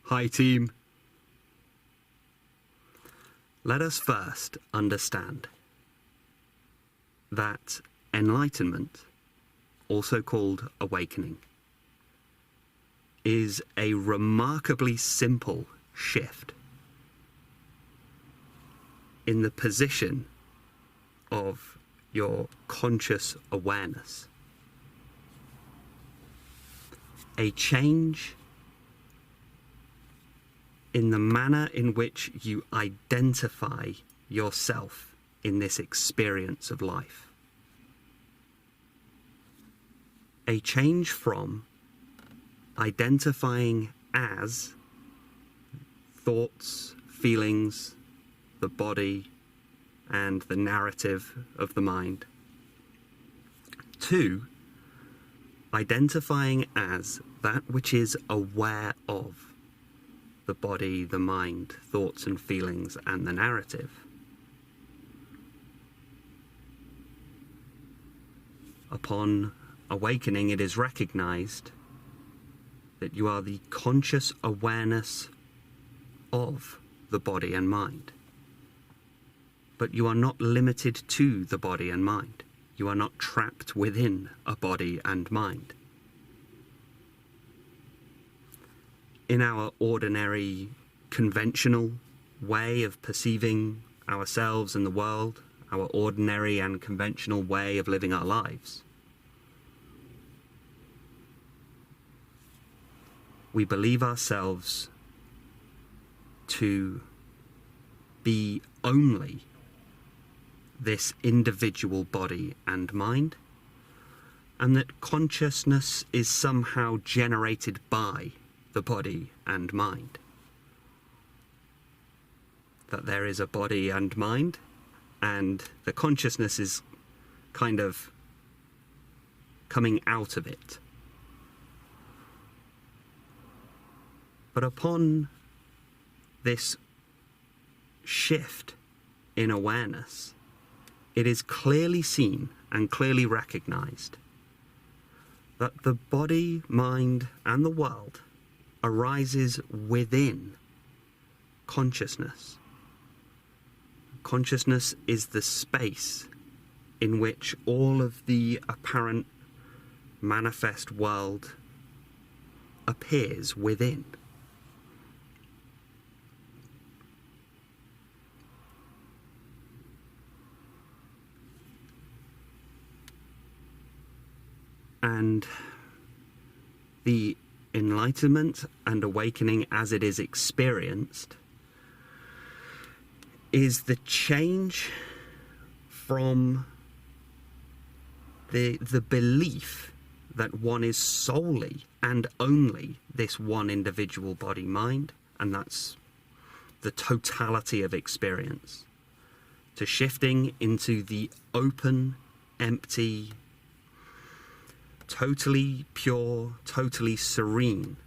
Hi team. Let us first understand that enlightenment, also called awakening, is a remarkably simple shift in the position of your conscious awareness. A change in the manner in which you identify yourself in this experience of life. A change from identifying as thoughts, feelings, the body, and the narrative of the mind, to identifying as that which is aware of the body, the mind, thoughts and feelings, and the narrative. Upon awakening, it is recognized that you are the conscious awareness of the body and mind. But you are not limited to the body and mind. You are not trapped within a body and mind. In our ordinary, conventional way of perceiving ourselves and the world, our ordinary and conventional way of living our lives, we believe ourselves to be only this individual body and mind, and that consciousness is somehow generated by the body and mind. That there is a body and mind, and the consciousness is kind of coming out of it. But upon this shift in awareness, it is clearly seen and clearly recognized that the body, mind, and the world arises within consciousness. Consciousness is the space in which all of the apparent manifest world appears within. And the enlightenment and awakening as it is experienced is the change from the belief that one is solely and only this one individual body mind, and that's the totality of experience, to shifting into the open, empty, totally pure, totally serene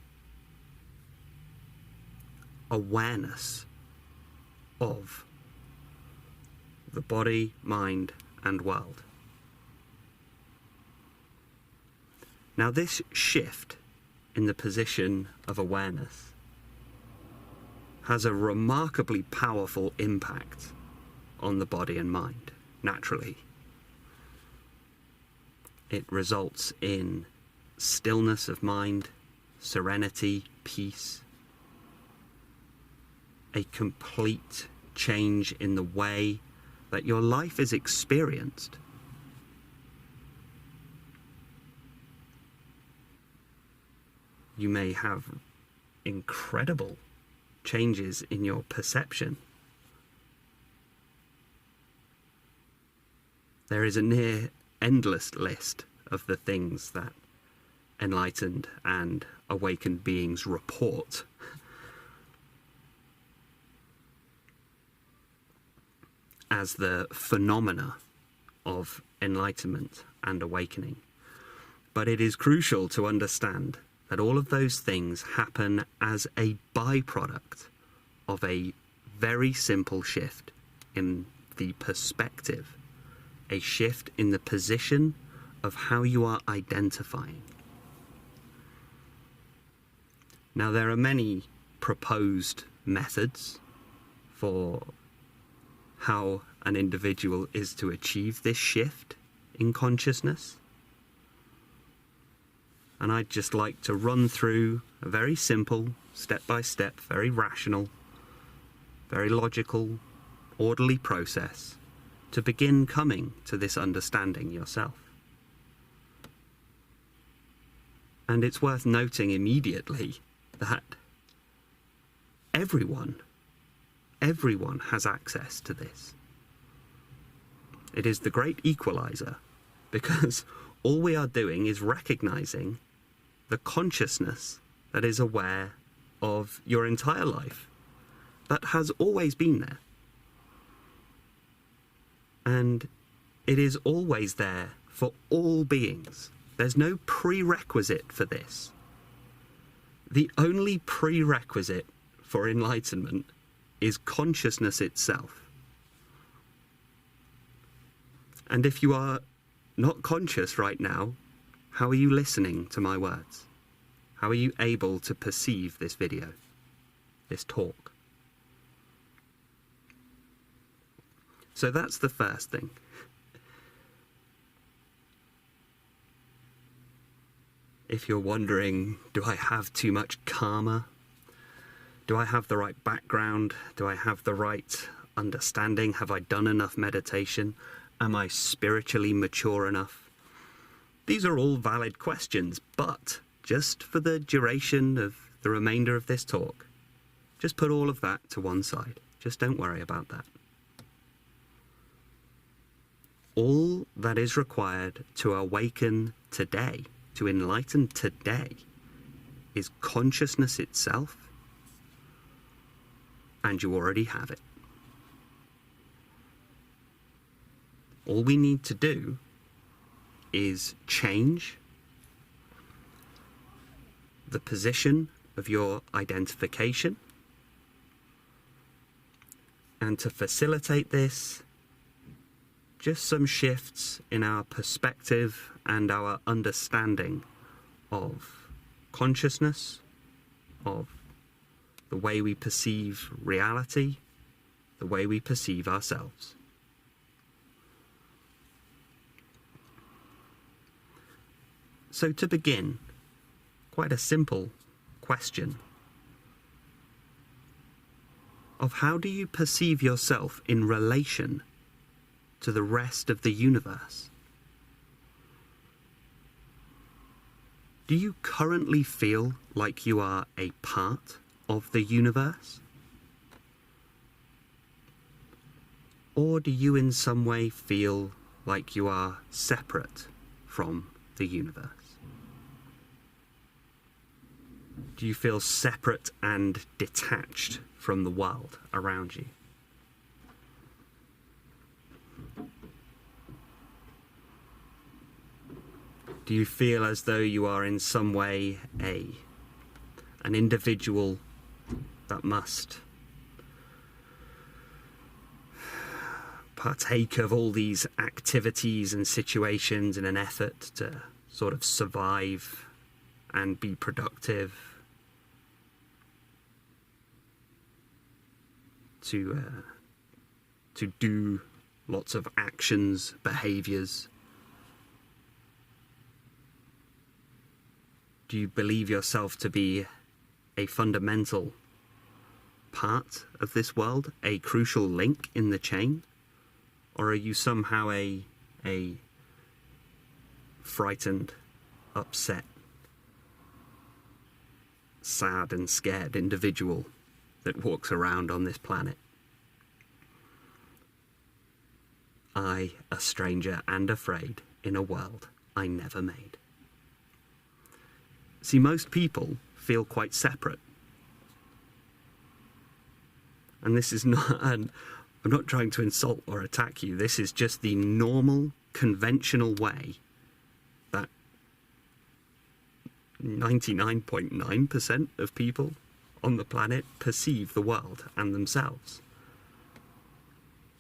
awareness of the body, mind, and world. Now, this shift in the position of awareness has a remarkably powerful impact on the body and mind, naturally. It results in stillness of mind, serenity, peace, a complete change in the way that your life is experienced. You may have incredible changes in your perception. There is a near endless list of the things that enlightened and awakened beings report as the phenomena of enlightenment and awakening. But it is crucial to understand that all of those things happen as a byproduct of a very simple shift in the perspective, a shift in the position of how you are identifying. Now, there are many proposed methods for how an individual is to achieve this shift in consciousness. And I'd just like to run through a very simple, step-by-step, very rational, very logical, orderly process to begin coming to this understanding yourself. And it's worth noting immediately that everyone has access to this. It is the great equalizer, because all we are doing is recognizing the consciousness that is aware of your entire life, that has always been there. And it is always there for all beings. There's no prerequisite for this. The only prerequisite for enlightenment is consciousness itself. And if you are not conscious right now, how are you listening to my words? How are you able to perceive this video, this talk? So that's the first thing. If you're wondering, do I have too much karma? Do I have the right background? Do I have the right understanding? Have I done enough meditation? Am I spiritually mature enough? These are all valid questions, but just for the duration of the remainder of this talk, just put all of that to one side. Just don't worry about that. All that is required to awaken today, to enlighten today, is consciousness itself, and you already have it. All we need to do is change the position of your identification, and to facilitate this, just some shifts in our perspective and our understanding of consciousness, of the way we perceive reality, the way we perceive ourselves. So to begin, quite a simple question of how do you perceive yourself in relation to the rest of the universe? Do you currently feel like you are a part of the universe? Or do you in some way feel like you are separate from the universe? Do you feel separate and detached from the world around you? Do you feel as though you are in some way an individual that must partake of all these activities and situations in an effort to sort of survive and be productive, to do lots of actions, behaviors? Do you believe yourself to be a fundamental part of this world, a crucial link in the chain? Or are you somehow a frightened, upset, sad and scared individual that walks around on this planet? I, a stranger and afraid in a world I never made. See, most people feel quite separate. And this is not, I'm not trying to insult or attack you. This is just the normal, conventional way that 99.9% of people on the planet perceive the world and themselves.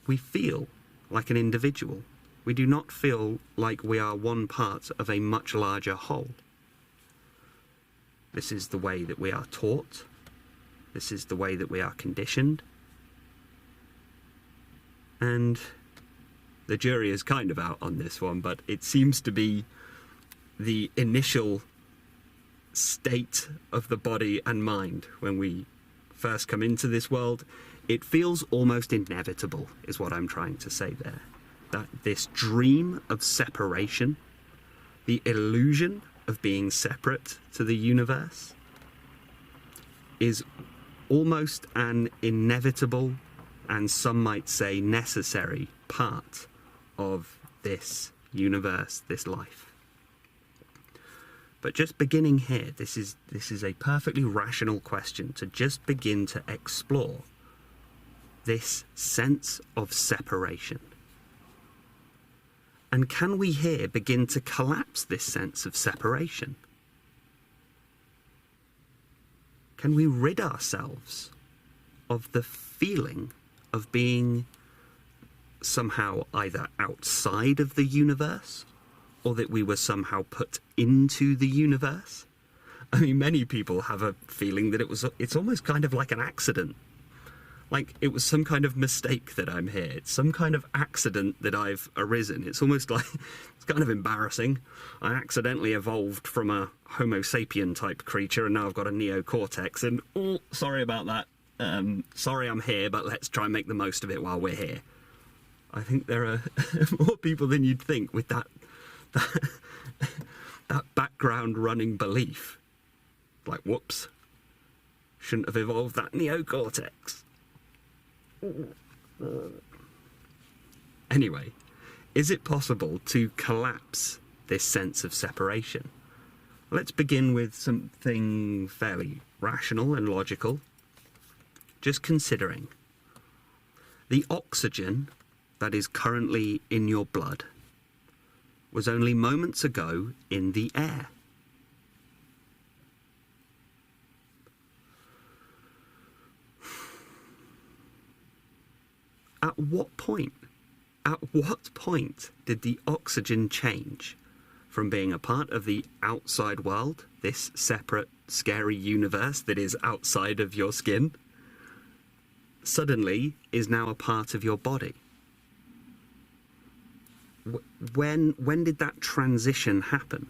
We feel like an individual. We do not feel like we are one part of a much larger whole. This is the way that we are taught. This is the way that we are conditioned. And the jury is kind of out on this one, but it seems to be the initial state of the body and mind when we first come into this world. It feels almost inevitable, is what I'm trying to say there. That this dream of separation, the illusion of being separate to the universe, is almost an inevitable, and some might say necessary, part of this universe, this life. But just beginning here, this is a perfectly rational question to just begin to explore this sense of separation. And can we here begin to collapse this sense of separation? Can we rid ourselves of the feeling of being somehow either outside of the universe, or that we were somehow put into the universe? I mean, many people have a feeling that it's almost kind of like an accident. Like it was some kind of mistake that I'm here. It's some kind of accident that I've arisen. It's almost like, it's kind of embarrassing. I accidentally evolved from a Homo sapien type creature, and now I've got a neocortex, and oh, sorry about that. Sorry I'm here, but let's try and make the most of it while we're here. I think there are more people than you'd think with that background running belief. Like, whoops, shouldn't have evolved that neocortex. Anyway, is it possible to collapse this sense of separation? Let's begin with something fairly rational and logical. Just considering the oxygen that is currently in your blood was only moments ago in the air. At what point did the oxygen change from being a part of the outside world, this separate, scary universe that is outside of your skin, suddenly is now a part of your body? When did that transition happen?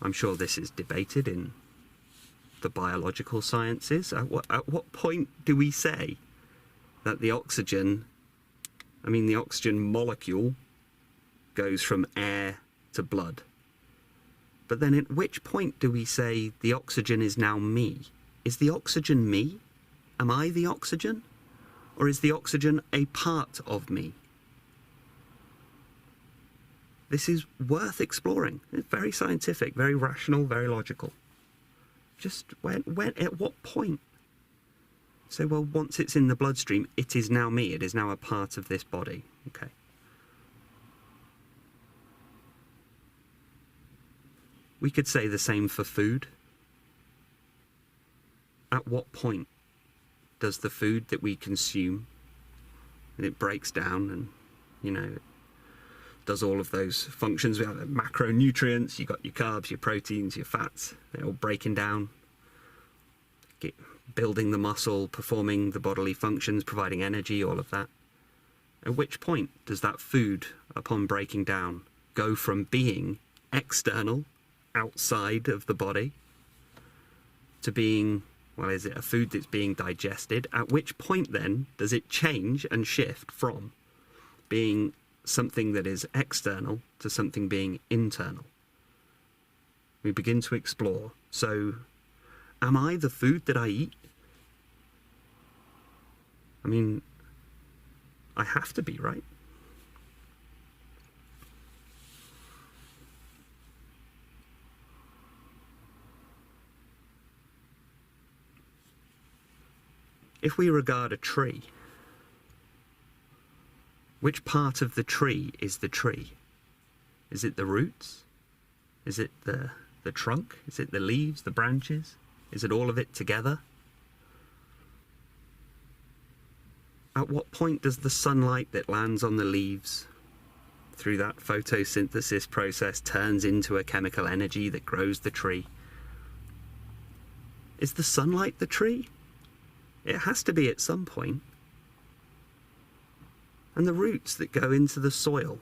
I'm sure this is debated in the biological sciences. At what point do we say that the oxygen molecule goes from air to blood? But then at which point do we say the oxygen is now me? Is the oxygen me? Am I the oxygen? Or is the oxygen a part of me? This is worth exploring. It's very scientific, very rational, very logical. Just at what point? So, well, once it's in the bloodstream, it is now me. It is now a part of this body. Okay. We could say the same for food. At what point does the food that we consume, and it breaks down and, does all of those functions? We have the macronutrients, you've got your carbs, your proteins, your fats, they're all breaking down, building the muscle, performing the bodily functions, providing energy, all of that. At which point does that food, upon breaking down, go from being external, outside of the body, to being, well, is it a food that's being digested? At which point then does it change and shift from being something that is external to something being internal? We begin to explore. So, am I the food that I eat? I mean, I have to be, right? If we regard a tree, which part of the tree is the tree? Is it the roots? Is it the trunk? Is it the leaves, the branches? Is it all of it together? At what point does the sunlight that lands on the leaves through that photosynthesis process turns into a chemical energy that grows the tree? Is the sunlight the tree? It has to be at some point. And the roots that go into the soil,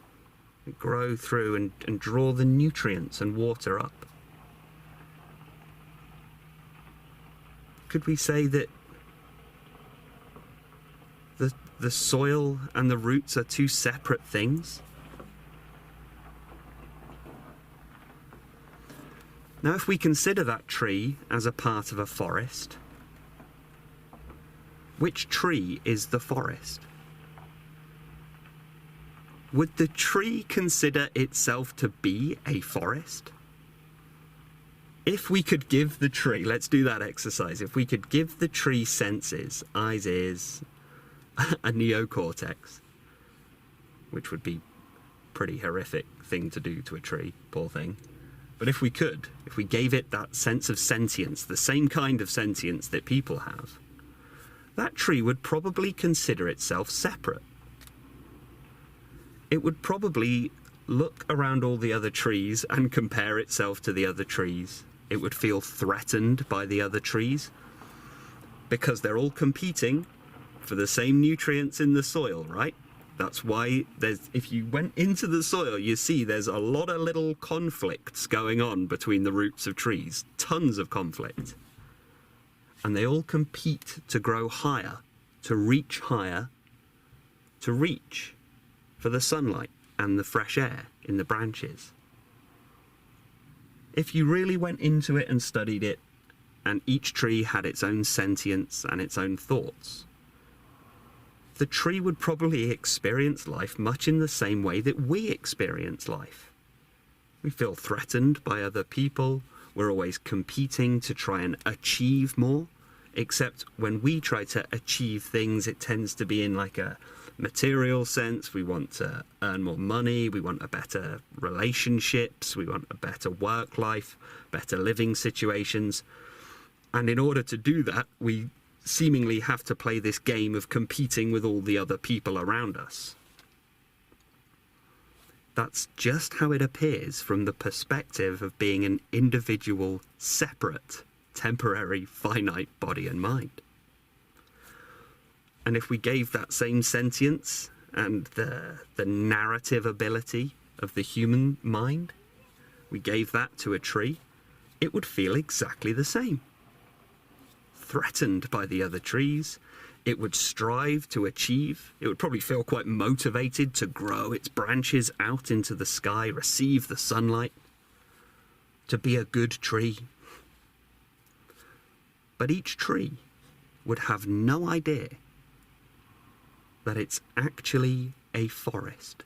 that grow through and draw the nutrients and water up. Could we say that the soil and the roots are two separate things? Now, if we consider that tree as a part of a forest, which tree is the forest? Would the tree consider itself to be a forest? If we could give the tree, let's do that exercise, if we could give the tree senses, eyes, ears, a neocortex, which would be a pretty horrific thing to do to a tree, poor thing. But if we could, if we gave it that sense of sentience, the same kind of sentience that people have, that tree would probably consider itself separate. It would probably look around all the other trees and compare itself to the other trees. It would feel threatened by the other trees because they're all competing for the same nutrients in the soil, right? That's why if you went into the soil, you see there's a lot of little conflicts going on between the roots of trees, tons of conflict. And they all compete to grow higher, to reach higher, to reach for the sunlight and the fresh air in the branches. If you really went into it and studied it, and each tree had its own sentience and its own thoughts, the tree would probably experience life much in the same way that we experience life. We feel threatened by other people. We're always competing to try and achieve more, except when we try to achieve things, it tends to be in like a material sense. We want to earn more money, we want a better relationships, we want a better work life, better living situations. And in order to do that, we seemingly have to play this game of competing with all the other people around us. That's just how it appears from the perspective of being an individual, separate, temporary, finite body and mind. And if we gave that same sentience and the narrative ability of the human mind, we gave that to a tree, it would feel exactly the same. Threatened by the other trees, it would strive to achieve. It would probably feel quite motivated to grow its branches out into the sky, receive the sunlight, to be a good tree. But each tree would have no idea that it's actually a forest.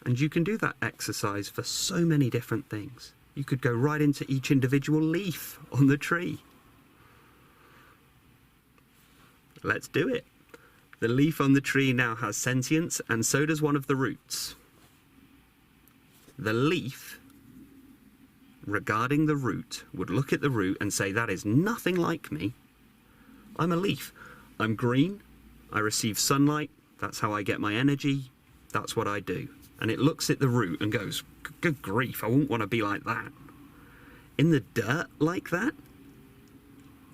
And you can do that exercise for so many different things. You could go right into each individual leaf on the tree. Let's do it. The leaf on the tree now has sentience, and so does one of the roots. The leaf, regarding the root, would look at the root and say, that is nothing like me. I'm a leaf. I'm green. I receive sunlight. That's how I get my energy. That's what I do. And it looks at the root and goes, good grief, I wouldn't want to be like that. In the dirt like that?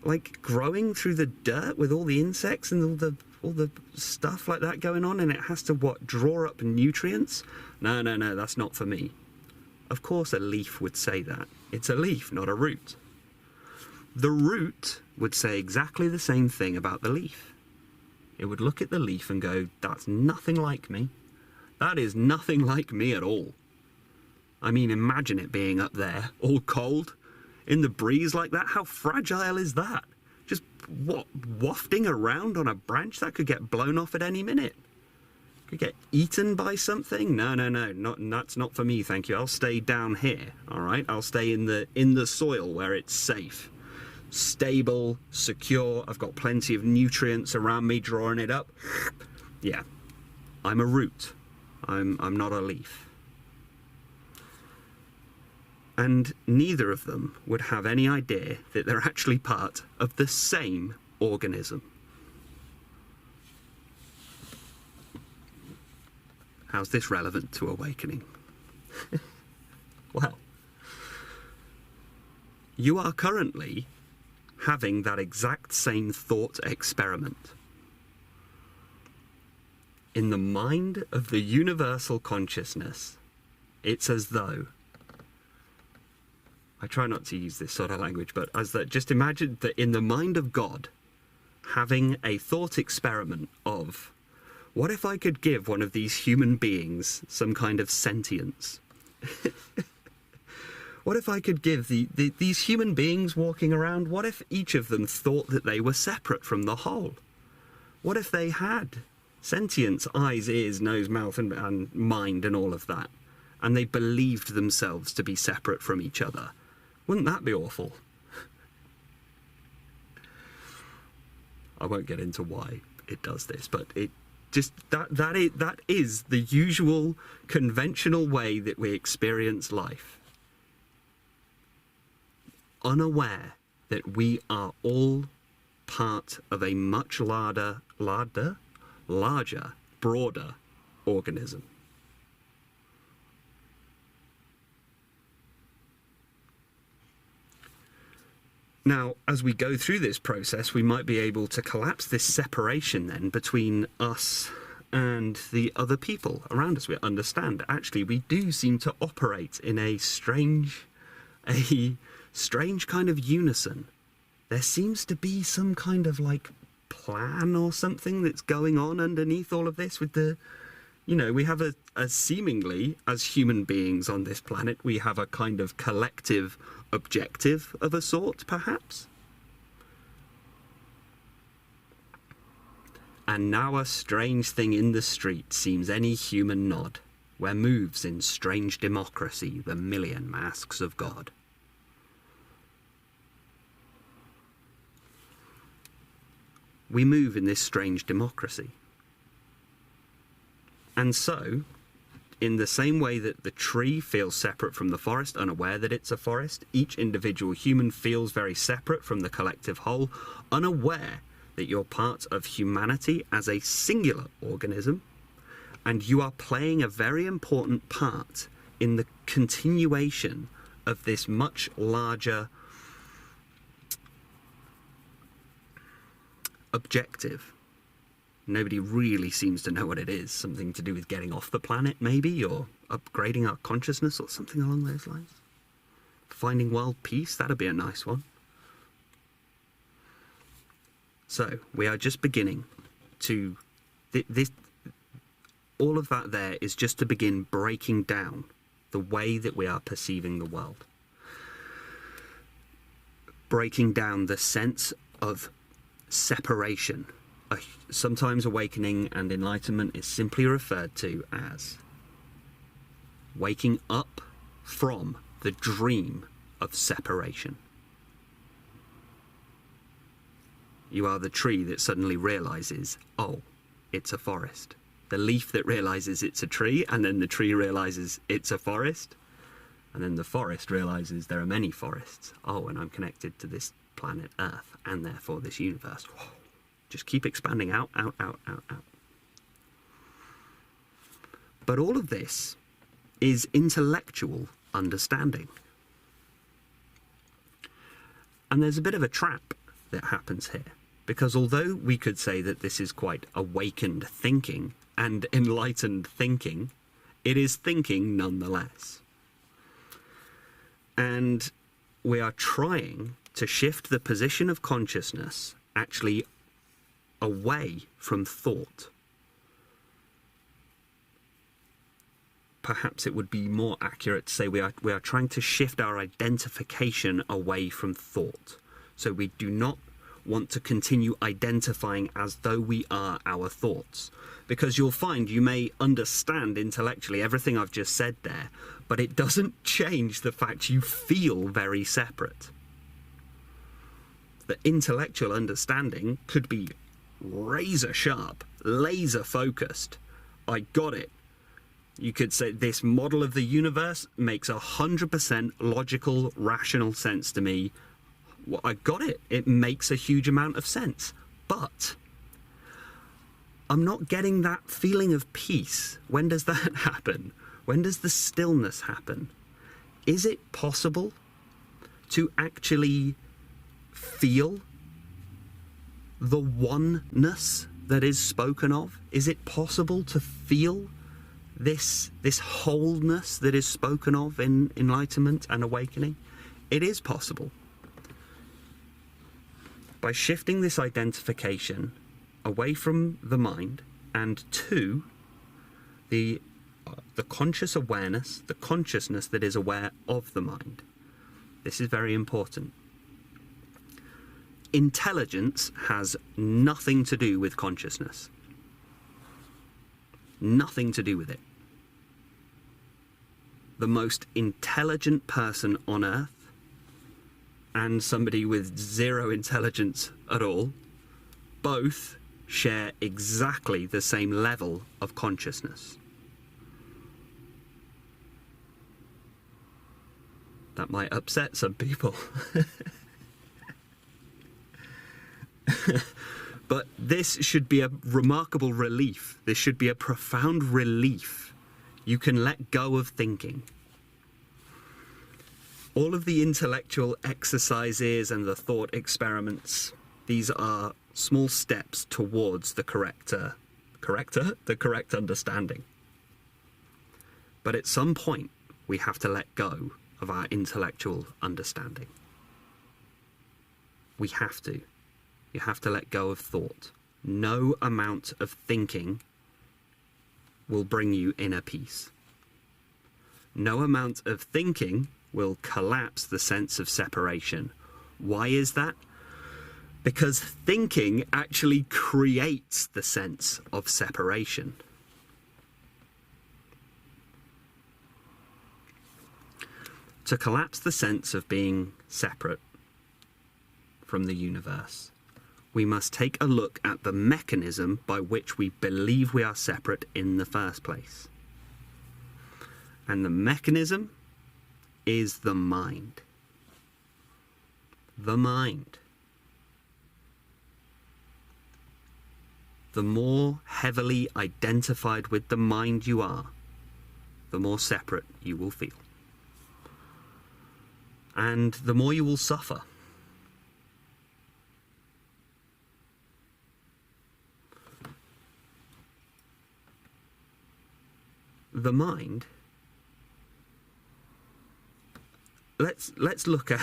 Like growing through the dirt with all the insects and all the stuff like that going on, and it has to, draw up nutrients? No, that's not for me. Of course a leaf would say that. It's a leaf, not a root. The root would say exactly the same thing about the leaf. It would look at the leaf and go, that's nothing like me. That is nothing like me at all. I mean, imagine it being up there, all cold, in the breeze like that. How fragile is that? Just wafting around on a branch that could get blown off at any minute. Could get eaten by something? No, that's not for me, thank you. I'll stay down here, all right? I'll stay in the soil where it's safe, stable, secure. I've got plenty of nutrients around me drawing it up. Yeah, I'm a root. I'm not a leaf. And neither of them would have any idea that they're actually part of the same organism. How's this relevant to awakening? Well, you are currently having that exact same thought experiment. In the mind of the universal consciousness, it's as though, I try not to use this sort of language, but as that, just imagine that in the mind of God, having a thought experiment of, what if I could give one of these human beings some kind of sentience? What if I could give these human beings walking around, what if each of them thought that they were separate from the whole? What if they had sentience, eyes, ears, nose, mouth, and mind, and all of that, and they believed themselves to be separate from each other? Wouldn't that be awful? I won't get into why it does this, but it just that is the usual conventional way that we experience life. Unaware that we are all part of a much larger, broader organism. Now, as we go through this process, we might be able to collapse this separation then between us and the other people around us. We understand, actually, we do seem to operate in a strange kind of unison. There seems to be some kind of like plan or something that's going on underneath all of this with the, we have a seemingly, as human beings on this planet, we have a kind of collective objective of a sort, perhaps. And now a strange thing in the street seems any human nod, where moves in strange democracy the million masks of God. We move in this strange democracy. And so, in the same way that the tree feels separate from the forest, unaware that it's a forest, each individual human feels very separate from the collective whole, unaware that you're part of humanity as a singular organism, and you are playing a very important part in the continuation of this much larger objective. Nobody really seems to know what it is. Something to do with getting off the planet, maybe, or upgrading our consciousness, or something along those lines. Finding world peace, that'd be a nice one. So, we are just beginning to... all of that there is just to begin breaking down the way that we are perceiving the world. Breaking down the sense of separation. Sometimes awakening and enlightenment is simply referred to as waking up from the dream of separation. You are the tree that suddenly realizes, oh, it's a forest. The leaf that realizes it's a tree, and then the tree realizes it's a forest, and then the forest realizes there are many forests. Oh, and I'm connected to this planet Earth, and therefore this universe. Whoa. Just keep expanding out. But all of this is intellectual understanding. And there's a bit of a trap that happens here, because although we could say that this is quite awakened thinking and enlightened thinking, it is thinking nonetheless. And we are trying to shift the position of consciousness actually away from thought. Perhaps it would be more accurate to say we are trying to shift our identification away from thought. So we do not want to continue identifying as though we are our thoughts. Because you'll find you may understand intellectually everything I've just said there, but it doesn't change the fact you feel very separate. The intellectual understanding could be razor sharp, laser focused. I got it. You could say this model of the universe makes 100% logical, rational sense to me. Well, I got it. It makes a huge amount of sense. But I'm not getting that feeling of peace. When does that happen? When does the stillness happen? Is it possible to actually feel the oneness that is spoken of? Is it possible to feel this wholeness that is spoken of in enlightenment and awakening? It is possible. By shifting this identification away from the mind and to the conscious awareness, the consciousness that is aware of the mind. This is very important. Intelligence has nothing to do with consciousness. Nothing to do with it. The most intelligent person on earth and somebody with zero intelligence at all, both share exactly the same level of consciousness. That might upset some people. But this should be a remarkable relief. This should be a profound relief. You can let go of thinking. All of the intellectual exercises and the thought experiments, these are small steps towards the correct understanding. But at some point, we have to let go of our intellectual understanding. We have to. You have to let go of thought. No amount of thinking will bring you inner peace. No amount of thinking will collapse the sense of separation. Why is that? Because thinking actually creates the sense of separation. To collapse the sense of being separate from the universe, we must take a look at the mechanism by which we believe we are separate in the first place. And the mechanism is the mind. The mind. The more heavily identified with the mind you are, the more separate you will feel. And the more you will suffer. The mind, let's look at,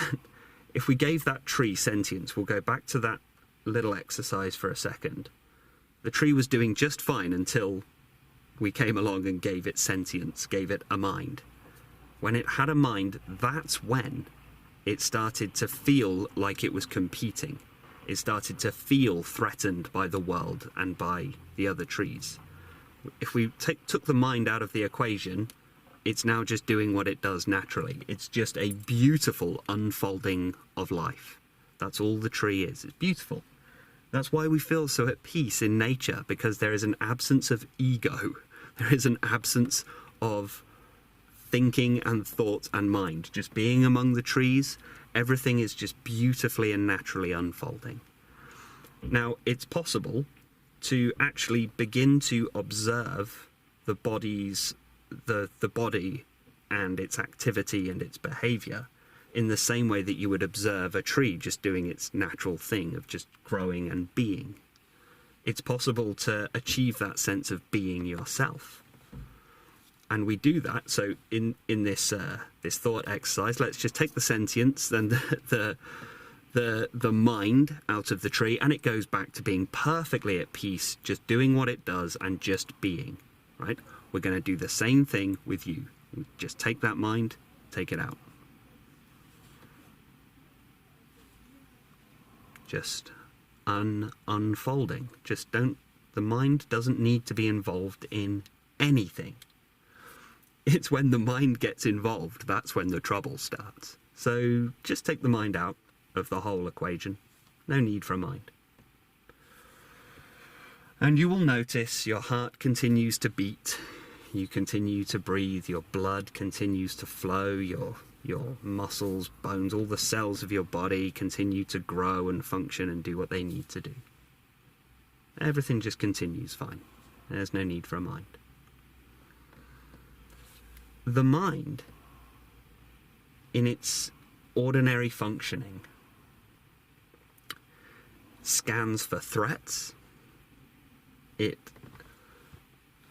if we gave that tree sentience, we'll go back to that little exercise for a second. The tree was doing just fine until we came along and gave it sentience, gave it a mind. When it had a mind, that's when it started to feel like it was competing. It started to feel threatened by the world and by the other trees. If we took the mind out of the equation, it's now just doing what it does naturally. It's just a beautiful unfolding of life. That's all the tree is. It's beautiful. That's why we feel so at peace in nature, because there is an absence of ego. There is an absence of thinking and thought and mind. Just being among the trees, everything is just beautifully and naturally unfolding. Now, it's possible to actually begin to observe the body and its activity and its behavior in the same way that you would observe a tree just doing its natural thing of just growing and being. It's possible to achieve that sense of being yourself. And we do that. So in this this thought exercise, let's just take the sentience and the mind out of the tree, and it goes back to being perfectly at peace, just doing what it does and just being, right? We're going to do the same thing with you. Just take that mind, take it out. Just unfolding. Just don't, the mind doesn't need to be involved in anything. It's when the mind gets involved, that's when the trouble starts. So just take the mind out of the whole equation. No need for a mind. And you will notice your heart continues to beat, you continue to breathe, your blood continues to flow, your muscles, bones, all the cells of your body continue to grow and function and do what they need to do. Everything just continues fine. There's no need for a mind. The mind, in its ordinary functioning, scans for threats, it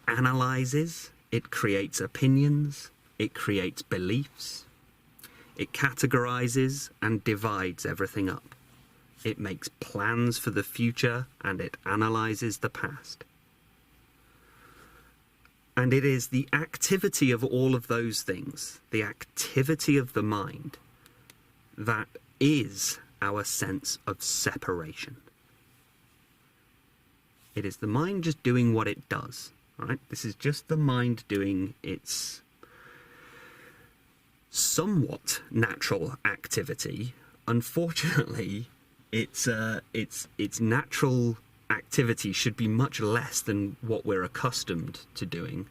analyzes, it creates opinions, it creates beliefs, it categorizes and divides everything up. It makes plans for the future and it analyzes the past. And it is the activity of all of those things, the activity of the mind, that is our sense of separation. It is the mind just doing what it does, right? This is just the mind doing its somewhat natural activity. Unfortunately, its natural activity should be much less than what we're accustomed to doing.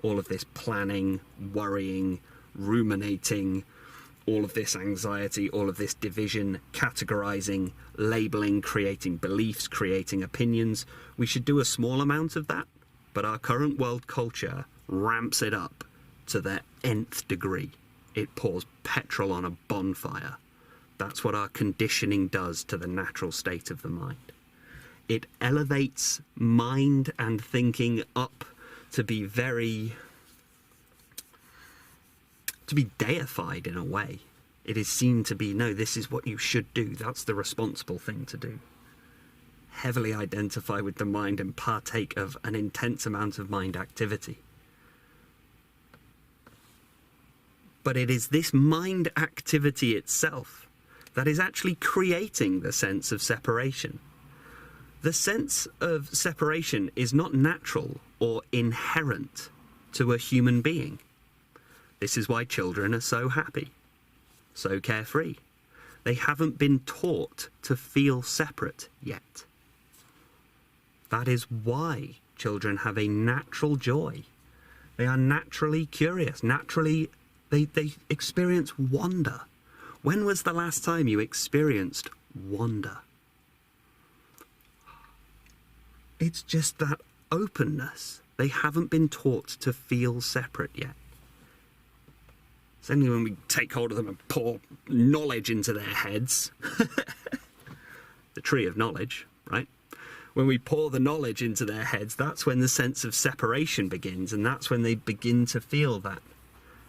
All of this planning, worrying, ruminating, all of this anxiety, all of this division, categorizing, labeling, creating beliefs, creating opinions. We should do a small amount of that, but our current world culture ramps it up to the nth degree. It pours petrol on a bonfire. That's what our conditioning does to the natural state of the mind. It elevates mind and thinking up to be deified in a way. It is seen to be, no, this is what you should do. That's the responsible thing to do. Heavily identify with the mind and partake of an intense amount of mind activity. But it is this mind activity itself that is actually creating the sense of separation. The sense of separation is not natural or inherent to a human being. This is why children are so happy, so carefree. They haven't been taught to feel separate yet. That is why children have a natural joy. They are naturally curious. Naturally, they experience wonder. When was the last time you experienced wonder? It's just that openness. They haven't been taught to feel separate yet. It's only when we take hold of them and pour knowledge into their heads, the tree of knowledge, right? When we pour the knowledge into their heads, that's when the sense of separation begins, and that's when they begin to feel that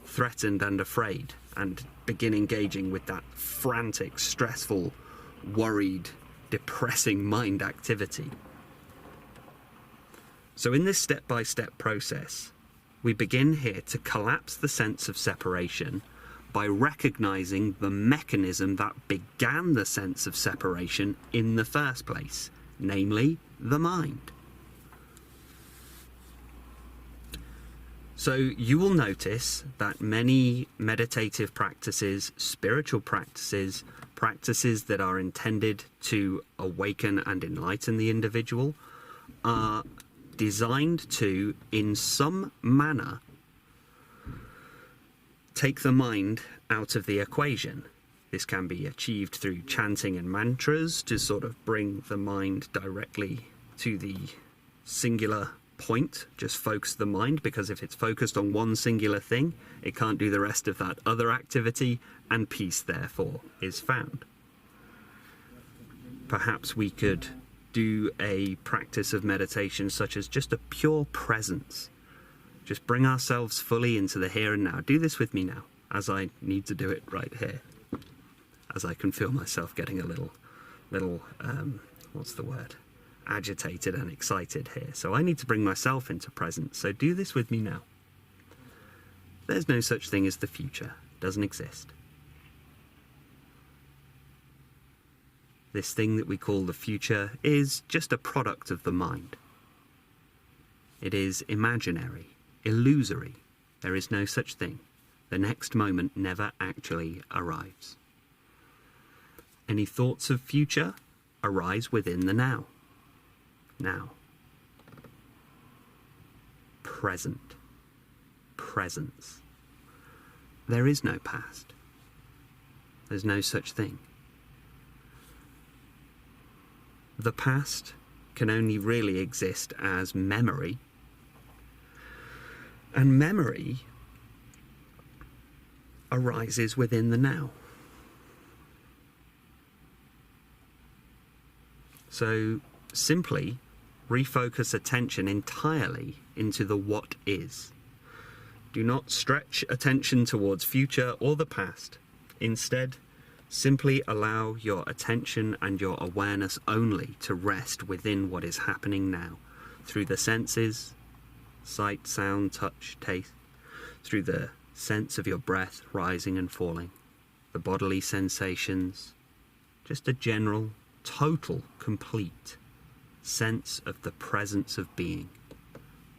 threatened and afraid, and begin engaging with that frantic, stressful, worried, depressing mind activity. So in this step-by-step process, we begin here to collapse the sense of separation by recognizing the mechanism that began the sense of separation in the first place, namely the mind. So you will notice that many meditative practices, spiritual practices, practices that are intended to awaken and enlighten the individual are designed to, in some manner, take the mind out of the equation. This can be achieved through chanting and mantras to sort of bring the mind directly to the singular point, just focus the mind, because if it's focused on one singular thing, it can't do the rest of that other activity, and peace, therefore, is found. Perhaps we could do a practice of meditation such as just a pure presence. Just bring ourselves fully into the here and now. Do this with me now, as I need to do it right here, as I can feel myself getting a little, what's the word? Agitated and excited here. So I need to bring myself into presence. So do this with me now. There's no such thing as the future. It doesn't exist. This thing that we call the future is just a product of the mind. It is imaginary, illusory. There is no such thing. The next moment never actually arrives. Any thoughts of future arise within the now. Now. Present. Presence. There is no past. There's no such thing. The past can only really exist as memory. And memory arises within the now. So simply refocus attention entirely into the what is. Do not stretch attention towards future or the past. Instead, simply allow your attention and your awareness only to rest within what is happening now, through the senses, sight, sound, touch, taste, through the sense of your breath rising and falling, the bodily sensations, just a general, total, complete sense of the presence of being,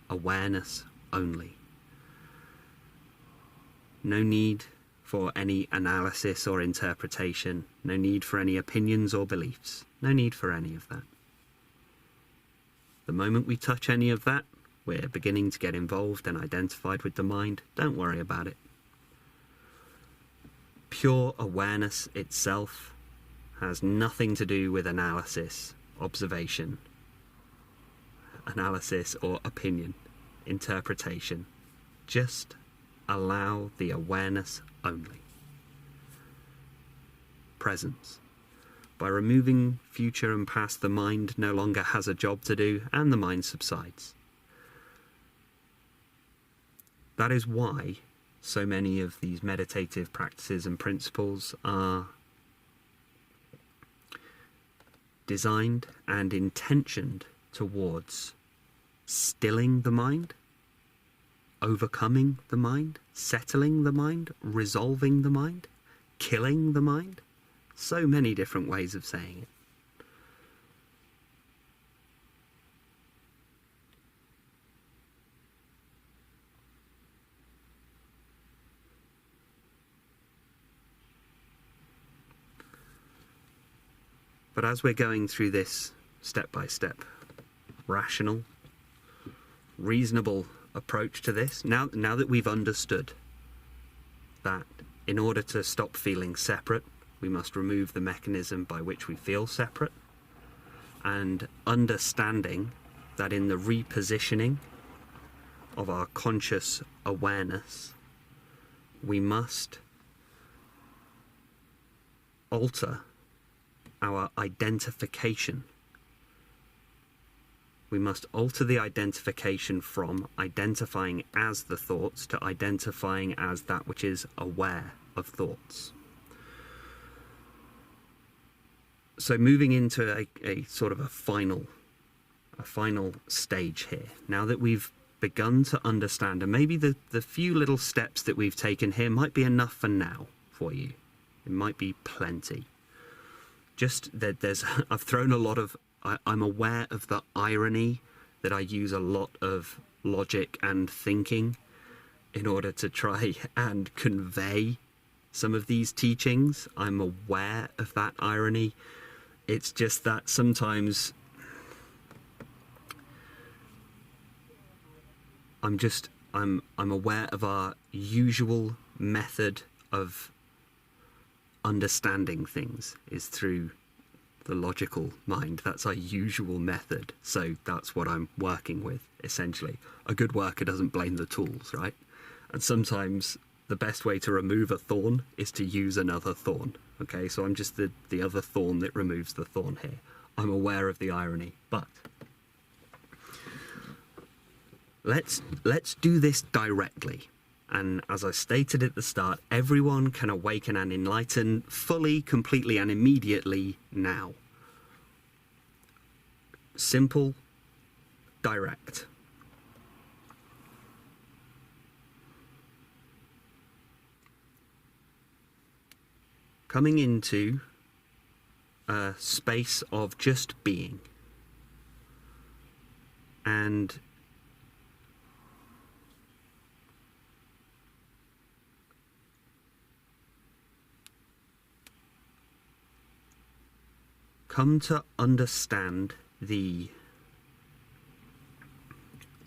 awareness only. No need for any analysis or interpretation, no need for any opinions or beliefs, no need for any of that. The moment we touch any of that, we're beginning to get involved and identified with the mind. Don't worry about it. Pure awareness itself has nothing to do with analysis, observation, analysis or opinion, interpretation. Just allow the awareness only. Presence. By removing future and past, the mind no longer has a job to do, and the mind subsides. That is why so many of these meditative practices and principles are designed and intentioned towards stilling the mind, overcoming the mind, settling the mind, resolving the mind, killing the mind. So many different ways of saying it. But as we're going through this step-by-step, rational, reasonable approach to this, now that we've understood that in order to stop feeling separate, we must remove the mechanism by which we feel separate, and understanding that in the repositioning of our conscious awareness, we must alter our identification. We must alter the identification from identifying as the thoughts to identifying as that which is aware of thoughts. So moving into a sort of a final stage here, now that we've begun to understand, and maybe the few little steps that we've taken here might be enough for now for you. It might be plenty. Just that I've thrown a lot of, I'm aware of the irony that I use a lot of logic and thinking in order to try and convey some of these teachings. I'm aware of that irony. It's just that sometimes I'm aware of our usual method of understanding things is through the logical mind. That's our usual method. So that's what I'm working with, essentially. A good worker doesn't blame the tools, right? And sometimes the best way to remove a thorn is to use another thorn. Okay, so I'm just the other thorn that removes the thorn here. I'm aware of the irony, but let's do this directly. And as I stated at the start, everyone can awaken and enlighten fully, completely, and immediately now. Simple, direct. Coming into a space of just being. And come to understand the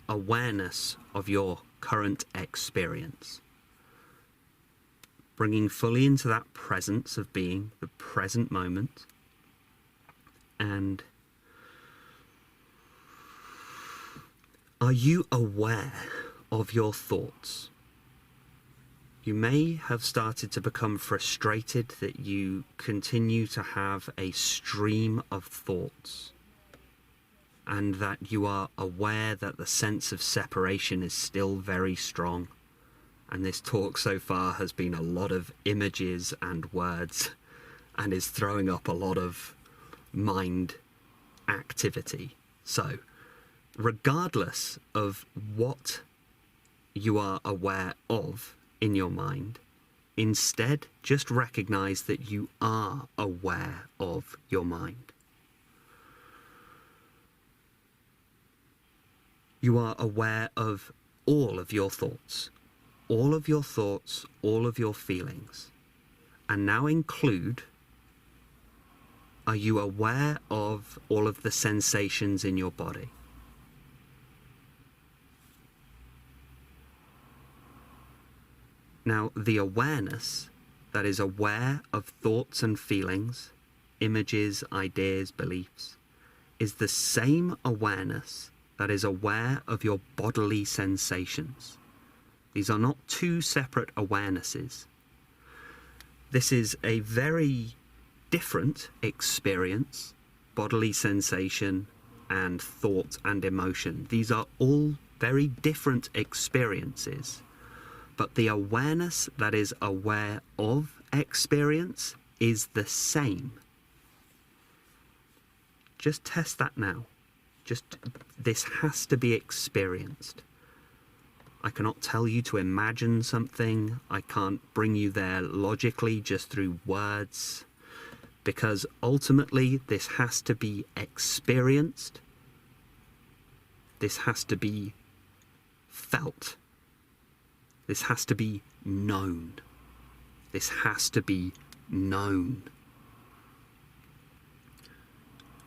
awareness of your current experience. Bringing fully into that presence of being, the present moment, and Are you aware of your thoughts? You may have started to become frustrated that you continue to have a stream of thoughts, and that you are aware that the sense of separation is still very strong. And this talk so far has been a lot of images and words, and is throwing up a lot of mind activity. So, regardless of what you are aware of in your mind, instead just recognize that you are aware of your mind. You are aware of all of your thoughts, all of your thoughts, all of your feelings. And now include, are you aware of all of the sensations in your body? Now, the awareness that is aware of thoughts and feelings, images, ideas, beliefs, is the same awareness that is aware of your bodily sensations. These are not two separate awarenesses. This is a very different experience, bodily sensation and thought and emotion. These are all very different experiences, but the awareness that is aware of experience is the same. Just test that now. This has to be experienced. I cannot tell you to imagine something. I can't bring you there logically just through words, because ultimately this has to be experienced. This has to be felt. This has to be known. This has to be known.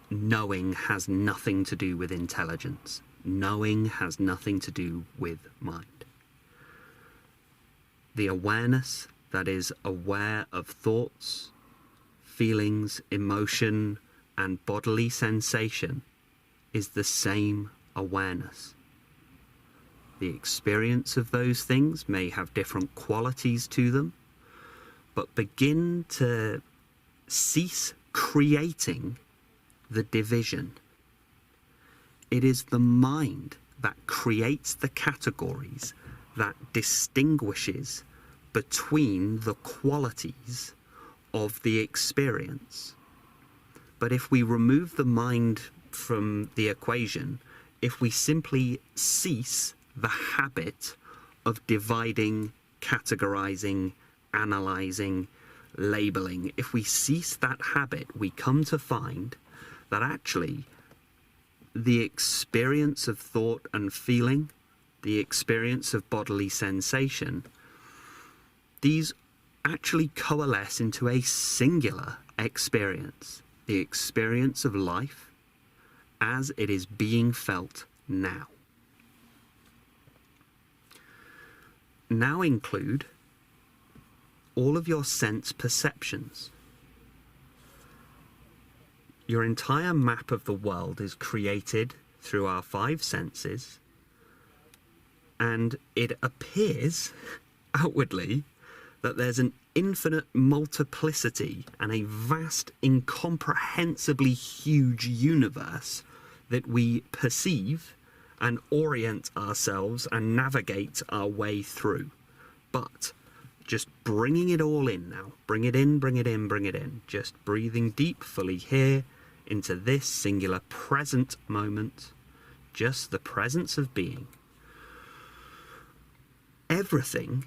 Knowing has nothing to do with intelligence. Knowing has nothing to do with mind. The awareness that is aware of thoughts, feelings, emotion, and bodily sensation is the same awareness. The experience of those things may have different qualities to them, but begin to cease creating the division. It is the mind that creates the categories, that distinguishes between the qualities of the experience. But if we remove the mind from the equation, if we simply cease the habit of dividing, categorizing, analyzing, labeling, if we cease that habit, we come to find that actually the experience of thought and feeling, the experience of bodily sensation, these actually coalesce into a singular experience, the experience of life as it is being felt now. Now include all of your sense perceptions. Your entire map of the world is created through our five senses, and it appears outwardly that there's an infinite multiplicity and a vast, incomprehensibly huge universe that we perceive and orient ourselves and navigate our way through. But just bringing it all in now. Bring it in, bring it in, bring it in. Just breathing deep, fully here, into this singular present moment, just the presence of being. Everything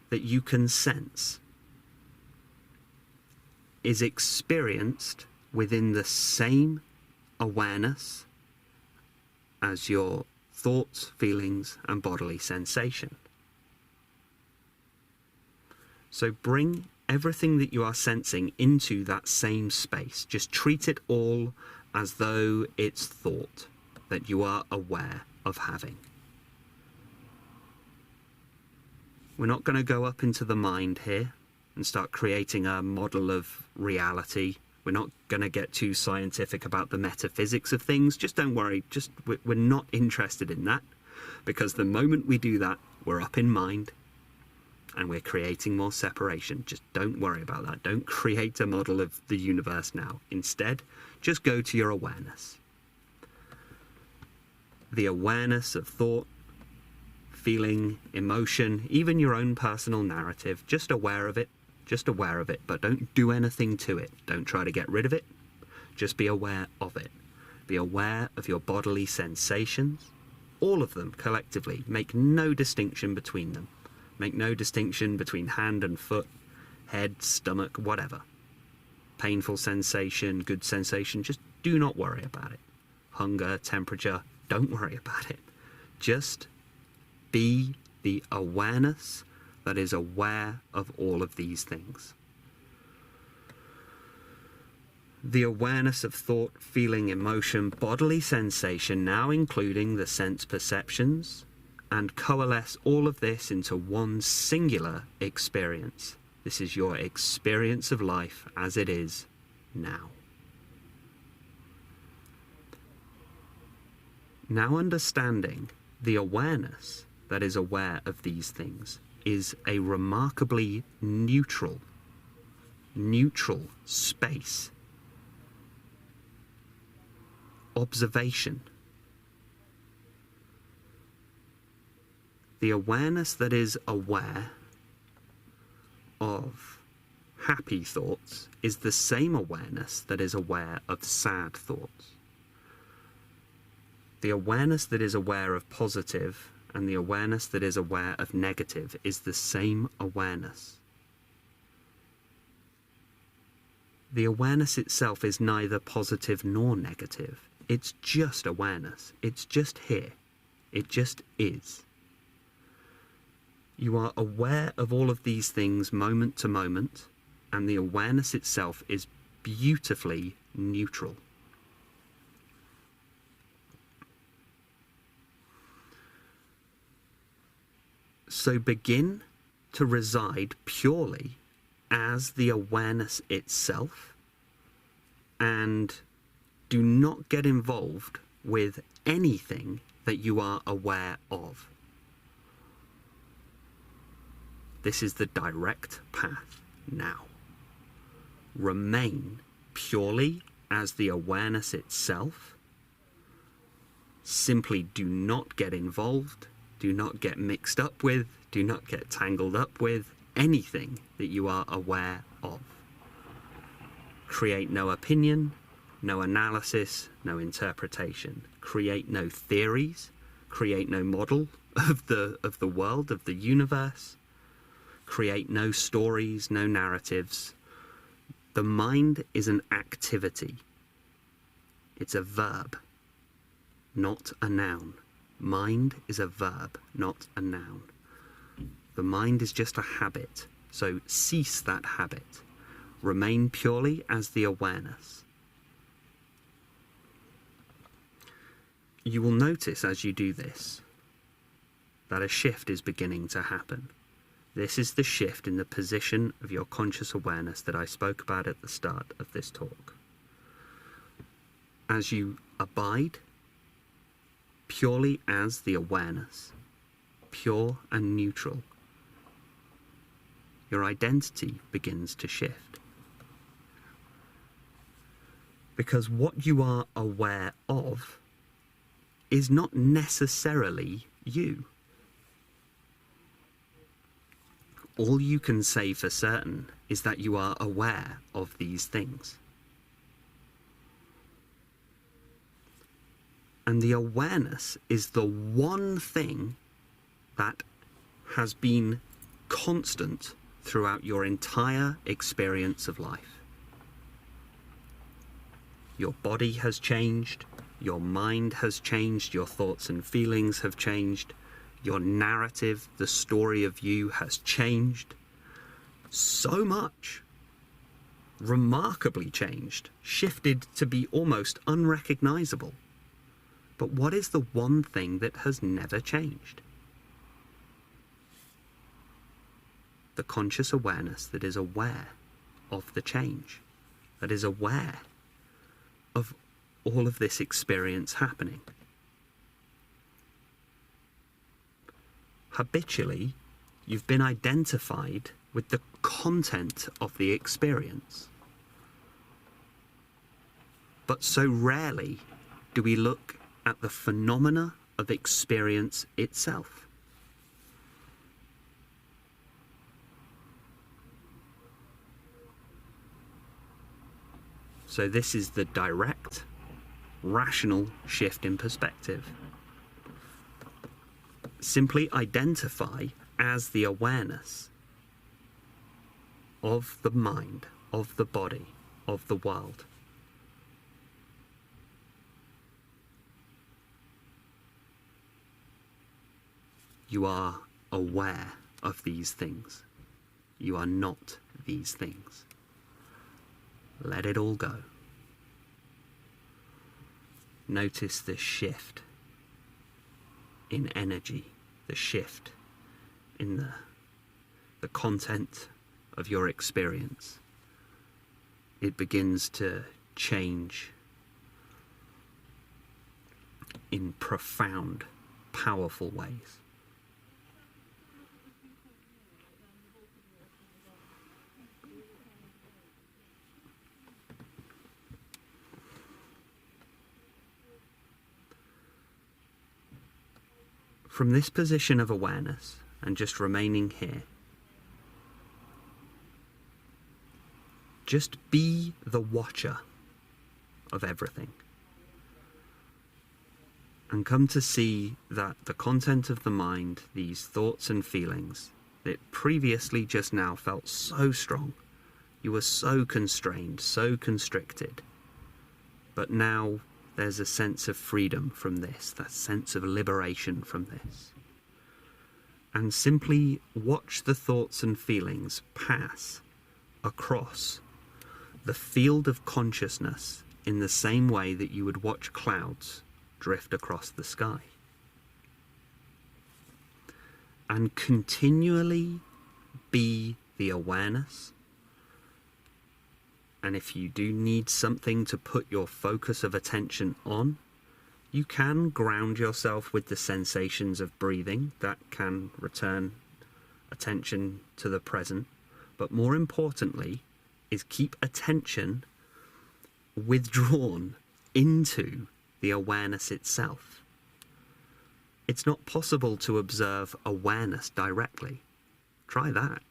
that you can sense is experienced within the same awareness as your thoughts, feelings, and bodily sensation. So bring everything that you are sensing into that same space. Just treat it all as though it's thought that you are aware of having. We're not going to go up into the mind here and start creating a model of reality. We're not going to get too scientific about the metaphysics of things. Just don't worry. We're not interested in that, because the moment we do that, we're up in mind and we're creating more separation. Just don't worry about that. Don't create a model of the universe now. Instead, just go to your awareness. The awareness of thought, feeling, emotion, even your own personal narrative. Just aware of it. Just aware of it, but don't do anything to it. Don't try to get rid of it. Just be aware of it. Be aware of your bodily sensations. All of them collectively. Make no distinction between them. Make no distinction between hand and foot, head, stomach, whatever. Painful sensation, good sensation, just do not worry about it. Hunger, temperature, don't worry about it. Just be the awareness that is aware of all of these things. The awareness of thought, feeling, emotion, bodily sensation, now including the sense perceptions, and coalesce all of this into one singular experience. This is your experience of life as it is now. Now understanding the awareness that is aware of these things is a remarkably neutral space. Observation. The awareness that is aware of happy thoughts is the same awareness that is aware of sad thoughts. The awareness that is aware of positive and the awareness that is aware of negative is the same awareness. The awareness itself is neither positive nor negative. It's just awareness. It's just here. It just is. You are aware of all of these things moment to moment, and the awareness itself is beautifully neutral. So begin to reside purely as the awareness itself, and do not get involved with anything that you are aware of. This is the direct path now. Remain purely as the awareness itself. Simply do not get involved. Do not get mixed up with, do not get tangled up with anything that you are aware of. Create no opinion, no analysis, no interpretation. Create no theories, create no model of the world, of the universe. Create no stories, no narratives. The mind is an activity. It's a verb, not a noun. Mind is a verb, not a noun. The mind is just a habit, so cease that habit. Remain purely as the awareness. You will notice as you do this that a shift is beginning to happen. This is the shift in the position of your conscious awareness that I spoke about at the start of this talk. As you abide purely as the awareness, pure and neutral, your identity begins to shift. Because what you are aware of is not necessarily you. All you can say for certain is that you are aware of these things. And the awareness is the one thing that has been constant throughout your entire experience of life. Your body has changed, your mind has changed, your thoughts and feelings have changed, your narrative, the story of you has changed so much, remarkably changed, shifted to be almost unrecognizable. But what is the one thing that has never changed? The conscious awareness that is aware of the change. that is aware of all of this experience happening. Habitually, you've been identified with the content of the experience. But so rarely do we look at the phenomena of experience itself. So this is the direct, rational shift in perspective. Simply identify as the awareness of the mind, of the body, of the world. You are aware of these things. You are not these things. Let it all go. Notice the shift in energy, the shift in the content of your experience. It begins to change in profound, powerful ways. From this position of awareness, and just remaining here, just be the watcher of everything. And come to see that the content of the mind, these thoughts and feelings, that previously just now felt so strong, you were so constrained, so constricted, but now there's a sense of freedom from this, that sense of liberation from this. And simply watch the thoughts and feelings pass across the field of consciousness in the same way that you would watch clouds drift across the sky. And continually be the awareness. And if you do need something to put your focus of attention on, you can ground yourself with the sensations of breathing. That can return attention to the present. But more importantly, is keep attention withdrawn into the awareness itself. It's not possible to observe awareness directly. Try that.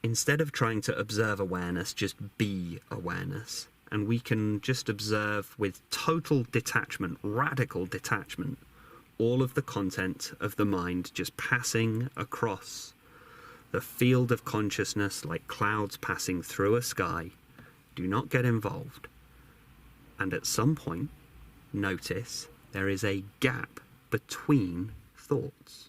Instead of trying to observe awareness, just be awareness. And we can just observe with total detachment, radical detachment, all of the content of the mind just passing across the field of consciousness like clouds passing through a sky. Do not get involved. And at some point, notice there is a gap between thoughts.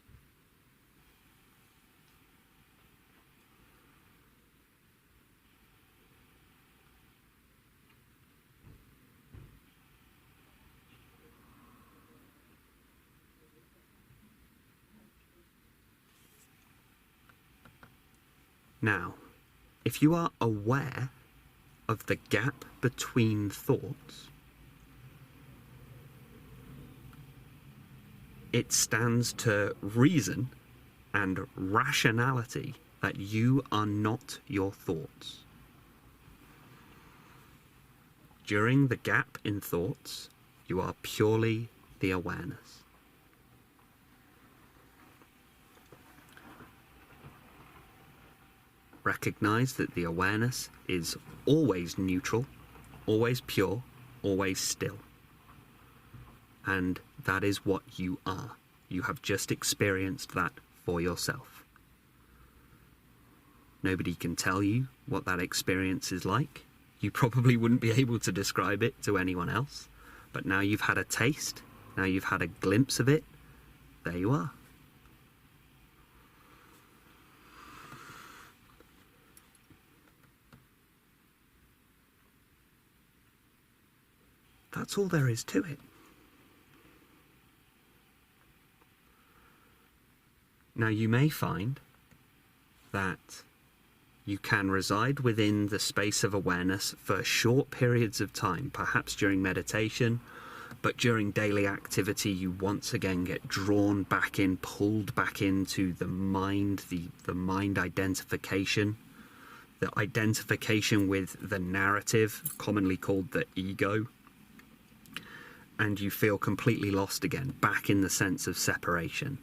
Now, if you are aware of the gap between thoughts, it stands to reason and rationality that you are not your thoughts. During the gap in thoughts, you are purely the awareness. Recognize that the awareness is always neutral, always pure, always still. And that is what you are. You have just experienced that for yourself. Nobody can tell you what that experience is like. You probably wouldn't be able to describe it to anyone else. But now you've had a taste, now you've had a glimpse of it, there you are. That's all there is to it. Now you may find that You can reside within the space of awareness for short periods of time, perhaps during meditation, but during daily activity you once again get drawn back in, pulled back into the mind, the mind identification, the identification with the narrative, commonly called the ego, and you feel completely lost again, back in the sense of separation.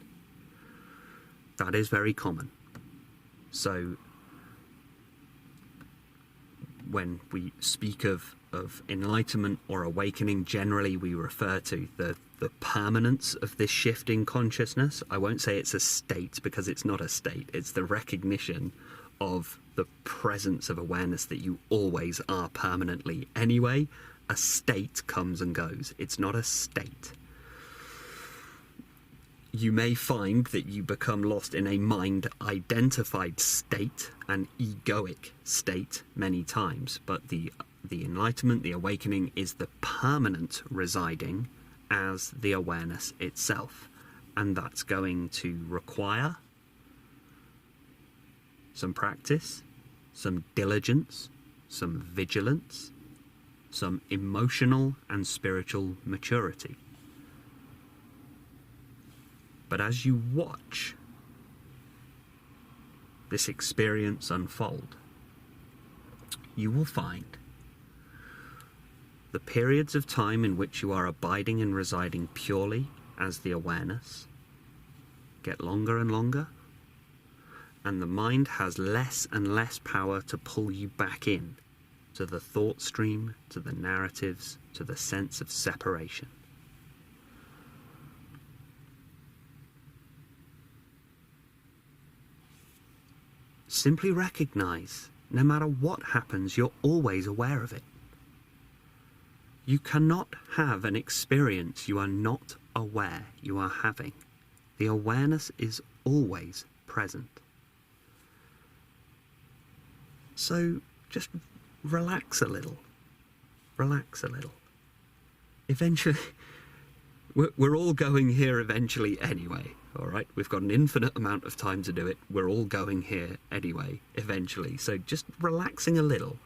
That is very common. So when we speak of enlightenment or awakening, generally we refer to the permanence of this shift in consciousness. I won't say it's a state, because it's not a state. It's the recognition of the presence of awareness that you always are permanently anyway. A state comes and goes. It's not a state. You may find that you become lost in a mind-identified state, an egoic state, many times, but the enlightenment, the awakening, is the permanent residing as the awareness itself. And that's going to require some practice, some diligence, some vigilance, some emotional and spiritual maturity. But as you watch this experience unfold, you will find the periods of time in which you are abiding and residing purely as the awareness get longer and longer, and the mind has less and less power to pull you back in to the thought stream, to the narratives, to the sense of separation. Simply recognize, no matter what happens, you're always aware of it. You cannot have an experience you are not aware you are having. The awareness is always present. So just relax a little. Relax a little. Eventually, we're all going here eventually anyway, all right? We've got an infinite amount of time to do it. We're all going here anyway, eventually. So just relaxing a little.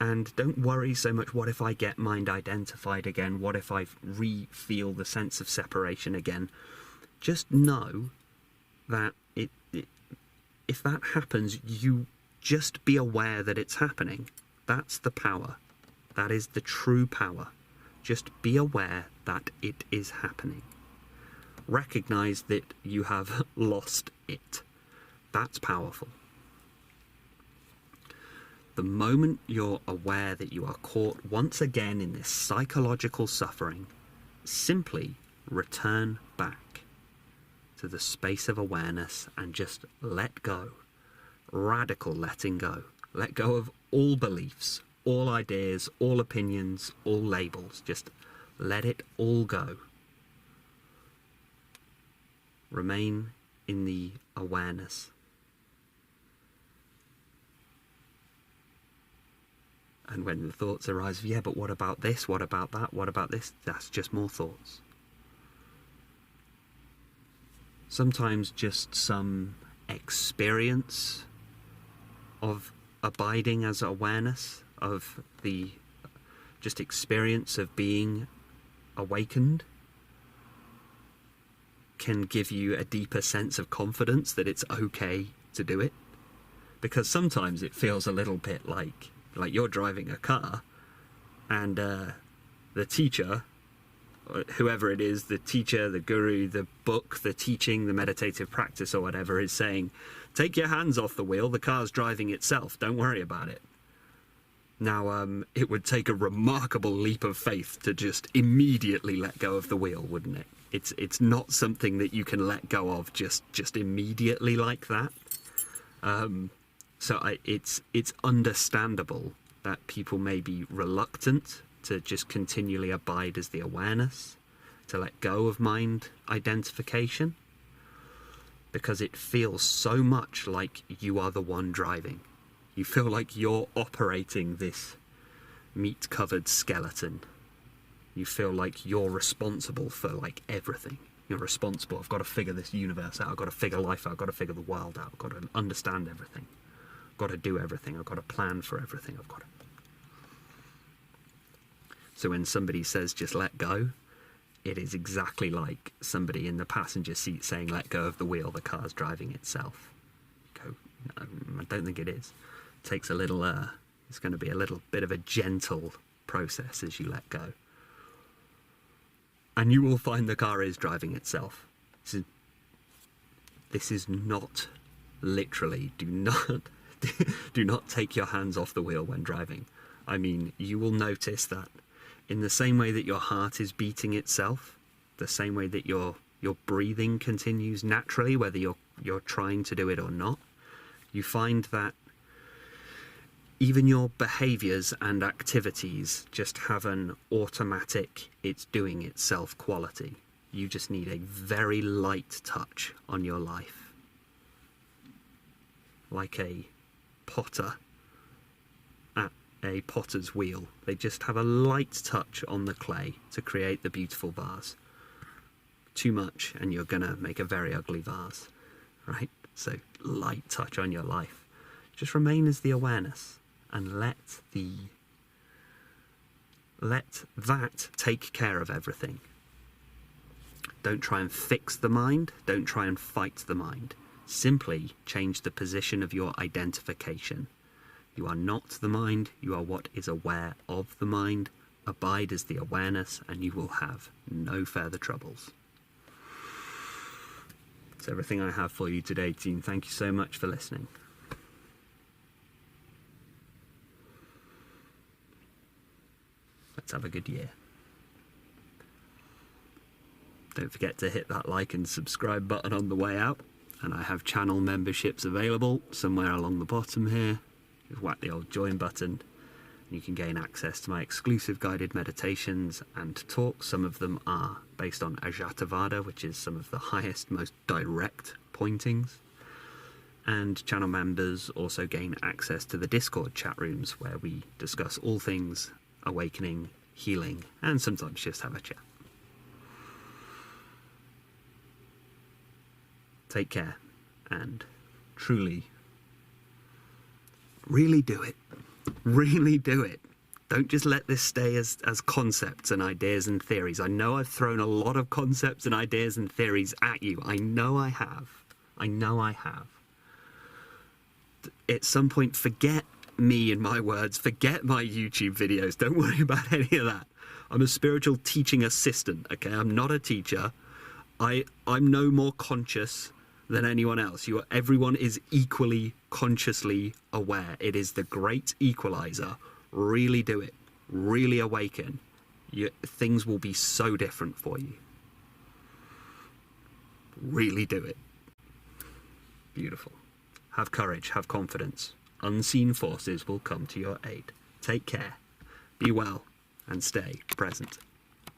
And don't worry so much, what if I get mind identified again? What if I re-feel the sense of separation again? Just know that if that happens, you just be aware that it's happening. That's the power. That is the true power. Just be aware that it is happening. Recognize that you have lost it. That's powerful. The moment you're aware that you are caught once again in this psychological suffering, simply return back to the space of awareness and just let go. Radical letting go. Let go of all beliefs, all ideas, all opinions, all labels. Just let it all go. Remain in the awareness. And when the thoughts arise, yeah, but what about this? What about that? What about this? That's just more thoughts. Sometimes just some experience of abiding as awareness, of the just experience of being awakened, can give you a deeper sense of confidence that it's okay to do it. Because sometimes it feels a little bit like you're driving a car and the teacher, whoever it is, the teacher, the guru, the book, the teaching, the meditative practice or whatever, is saying, take your hands off the wheel, the car's driving itself, don't worry about it. Now, it would take a remarkable leap of faith to just immediately let go of the wheel, wouldn't it? It's not something that you can let go of just immediately like that. So it's understandable that people may be reluctant to just continually abide as the awareness, to let go of mind identification, because it feels so much like you are the one driving. You feel like you're operating this meat-covered skeleton. You feel like you're responsible for, like, everything. You're responsible. I've got to figure this universe out. I've got to figure life out. I've got to figure the world out. I've got to understand everything. I've got to do everything. I've got to plan for everything. So when somebody says just let go, it is exactly like somebody in the passenger seat saying let go of the wheel, the car's driving itself. You go, no, I don't think it is. It takes a little, it's going to be a little bit of a gentle process as you let go. And you will find the car is driving itself. This is not literally, do not take your hands off the wheel when driving. I mean, you will notice that in the same way that your heart is beating itself, the same way that your breathing continues naturally, whether you're trying to do it or not, you find that even your behaviors and activities just have an automatic, it's doing itself quality. You just need a very light touch on your life. Like a potter at a potter's wheel. They just have a light touch on the clay to create the beautiful vase. Too much and you're gonna make a very ugly vase, right? So light touch on your life. Just remain as the awareness and let that take care of everything. Don't try and fix the mind. Don't try and fight the mind. Simply change the position of your identification. You are not the mind. You are what is aware of the mind. Abide as the awareness and you will have no further troubles. That's everything I have for you today, team. Thank you so much for listening. Let's have a good year. Don't forget to hit that like and subscribe button on the way out. And I have channel memberships available somewhere along the bottom here. Just whack the old join button. You can gain access to my exclusive guided meditations and talks. Some of them are based on Advaita, which is some of the highest, most direct pointings. And channel members also gain access to the Discord chat rooms where we discuss all things awakening, healing, and sometimes just have a chat. Take care and truly, really do it. Really do it. Don't just let this stay as concepts and ideas and theories. I know I've thrown a lot of concepts and ideas and theories at you. I know I have. At some point, forget me and my words. Forget my YouTube videos. Don't worry about any of that. I'm a spiritual teaching assistant, okay? I'm not a teacher. I'm no more conscious than anyone else. Everyone is equally consciously aware. It is the great equalizer. Really do it. Really awaken. Things will be so different for you. Really do it. Beautiful. Have courage. Have confidence. Unseen forces will come to your aid. Take care. Be well and stay present.